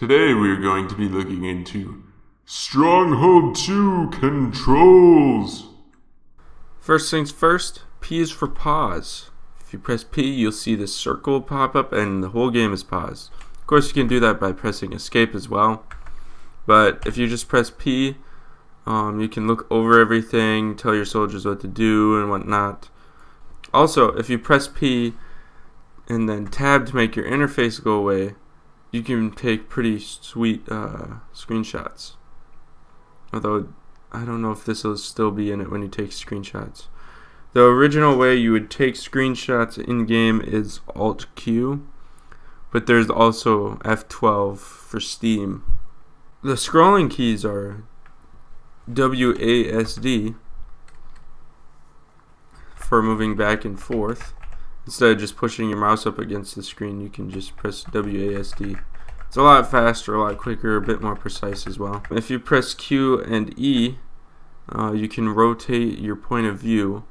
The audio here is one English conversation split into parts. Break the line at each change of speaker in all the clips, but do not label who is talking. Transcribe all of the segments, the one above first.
Today we are going to be looking into Stronghold 2 controls.
First things first, P is for pause. If you press P, you'll see this circle pop up and the whole game is paused. Of course, you can do that by pressing escape as well. But if you just press P, you can look over everything, tell your soldiers what to do and whatnot. Also, if you press P and then tab to make your interface go away, you can take pretty sweet screenshots. Although, I don't know if this will still be in it when you take screenshots. The original way you would take screenshots in-game is Alt-Q, but there's also F12 for Steam. The scrolling keys are WASD for moving back and forth. Instead of just pushing your mouse up against the screen, you can just press WASD. It's a lot faster, a lot quicker, a bit more precise as well. If you press Q and E, you can rotate your point of view,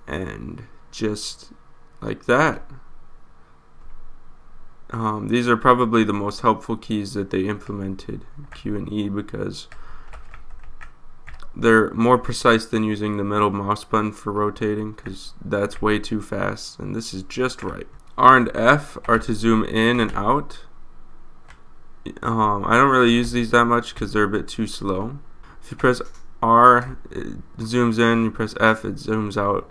and just like that. These are probably the most helpful keys that they implemented, Q and E, because they're more precise than using the middle mouse button for rotating, because that's way too fast, and this is just right. R and F are to zoom in and out. I don't really use these that much because they're a bit too slow. If you press R, it zooms in, you press F, it zooms out.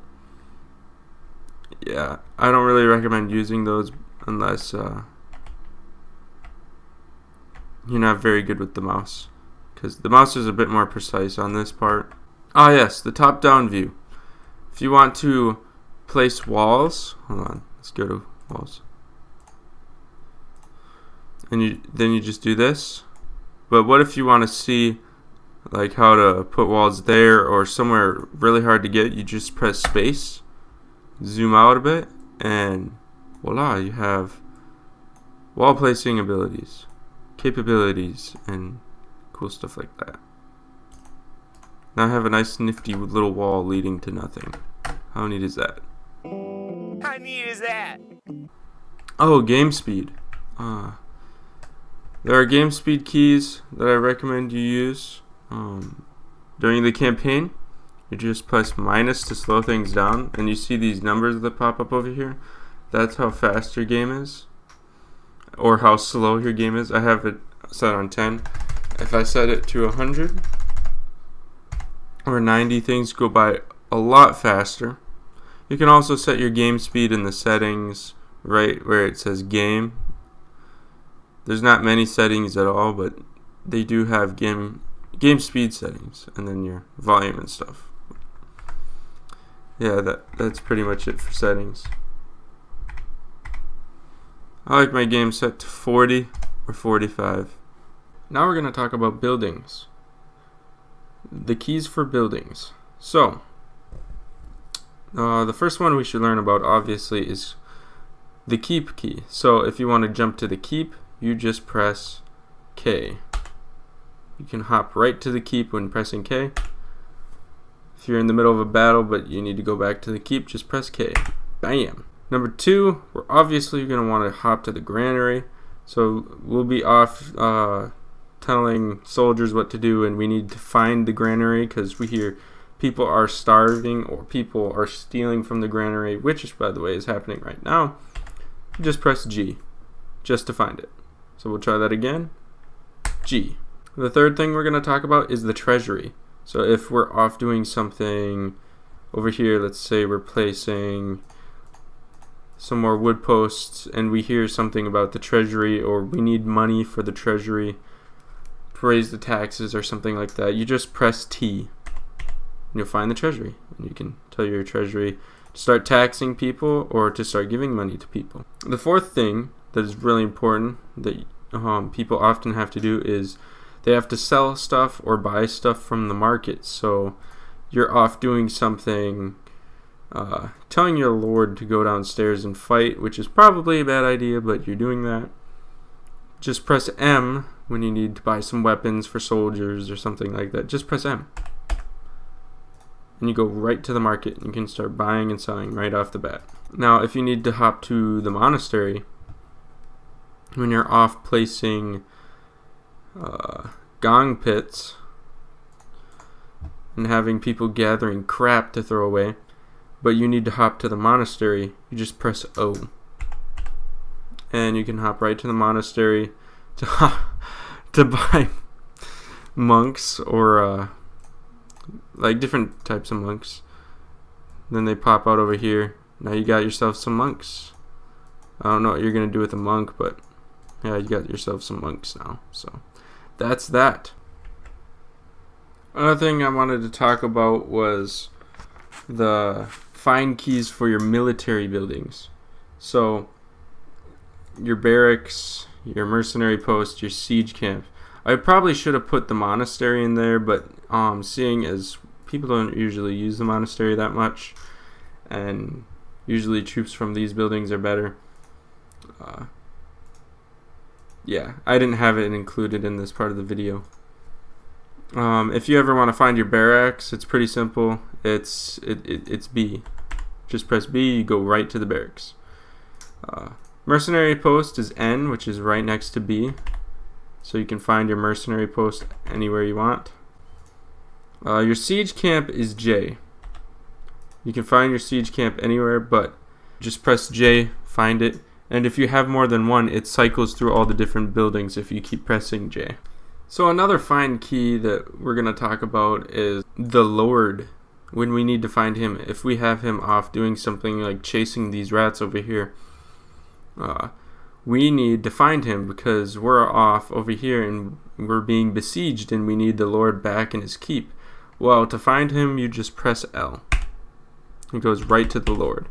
Yeah, I don't really recommend using those unless you're not very good with the mouse, because the mouse is a bit more precise on this part. Ah yes, the top-down view. If you want to place walls, hold on, let's go to walls. And then you just do this. But what if you want to see like how to put walls there or somewhere really hard to get? You just press space, zoom out a bit, and voila, you have wall placing abilities, capabilities, and cool stuff like that. Now I have a nice nifty little wall leading to nothing. How neat is that?
How neat is that?
Oh, game speed. There are game speed keys that I recommend you use during the campaign. You just press minus to slow things down, and you see these numbers that pop up over here. That's how fast your game is, or how slow your game is. I have it set on 10. If I set it to 100 or 90, things go by a lot faster. You can also set your game speed in the settings right where it says game. There's not many settings at all, but they do have game speed settings, and then your volume and stuff. Yeah, that's pretty much it for settings. I like my game set to 40 or 45. Now we're going to talk about buildings. The keys for buildings. So, the first one we should learn about, obviously, is the keep key. So if you want to jump to the keep, you just press K. You can hop right to the keep when pressing K. If you're in the middle of a battle but you need to go back to the keep, just press K. Bam! Number 2, we're obviously going to want to hop to the Granary. So we'll be off telling soldiers what to do, and we need to find the Granary because we hear people are starving or people are stealing from the Granary, which, by the way, is happening right now. Just press G just to find it. So we'll try that again. G. The third thing we're going to talk about is the Treasury. So if we're off doing something over here, let's say we're placing some more wood posts and we hear something about the Treasury, or we need money for the Treasury to raise the taxes or something like that, you just press T and you'll find the Treasury, and you can tell your Treasury to start taxing people or to start giving money to people. The fourth thing that is really important that people often have to do is they have to sell stuff or buy stuff from the market. So you're off doing something, telling your lord to go downstairs and fight, which is probably a bad idea, but you're doing that. Just press M when you need to buy some weapons for soldiers or something like that. Just press M. And you go right to the market and you can start buying and selling right off the bat. Now, if you need to hop to the monastery, when you're off placing gong pits and having people gathering crap to throw away, but you need to hop to the monastery, you just press O. And you can hop right to the monastery to buy monks or like different types of monks. Then they pop out over here. Now you got yourself some monks. I don't know what you're going to do with a monk, but yeah, you got yourself some monks now. So that's that. Another thing I wanted to talk about was the find keys for your military buildings. So your barracks, your mercenary post, your siege camp. I probably should have put the monastery in there, but seeing as people don't usually use the monastery that much, and usually troops from these buildings are better, yeah, I didn't have it included in this part of the video. If you ever want to find your barracks, it's pretty simple. It's B. Just press B, you go right to the barracks. Mercenary post is N, which is right next to B. So you can find your mercenary post anywhere you want. Your siege camp is J. You can find your siege camp anywhere, but just press J, find it. And if you have more than one, it cycles through all the different buildings if you keep pressing J. So another find key that we're going to talk about is the Lord. When we need to find him, if we have him off doing something like chasing these rats over here, we need to find him because we're off over here and we're being besieged and we need the Lord back in his keep. Well, to find him, you just press L. It goes right to the Lord.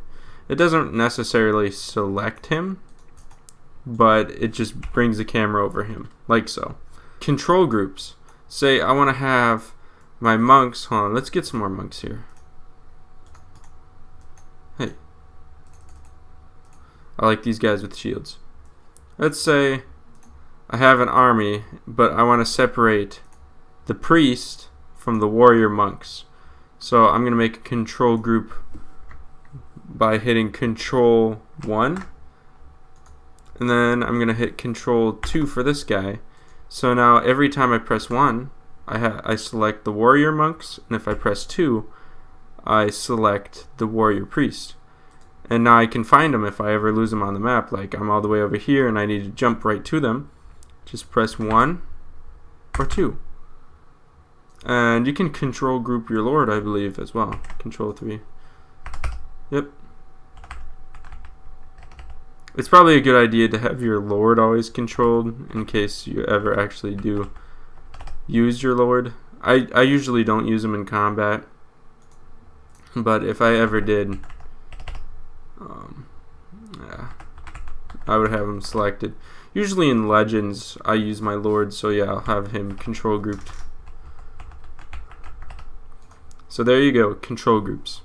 It doesn't necessarily select him, but it just brings the camera over him, like so. Control groups. Say I want to have my monks. Hold on, let's get some more monks here. Hey. I like these guys with shields. Let's say I have an army, but I want to separate the priest from the warrior monks. So I'm going to make a control group by hitting Control 1. And then I'm going to hit Control 2 for this guy. So now every time I press 1, I select the warrior monks. And if I press 2, I select the warrior priest. And now I can find them if I ever lose them on the map. Like I'm all the way over here and I need to jump right to them. Just press 1 or 2. And you can control group your Lord, I believe, as well. Control 3. Yep. It's probably a good idea to have your Lord always controlled in case you ever actually do use your Lord. I usually don't use them in combat. But if I ever did, yeah, I would have him selected. Usually in Legends, I use my Lord, so yeah, I'll have him control grouped. So there you go, control groups.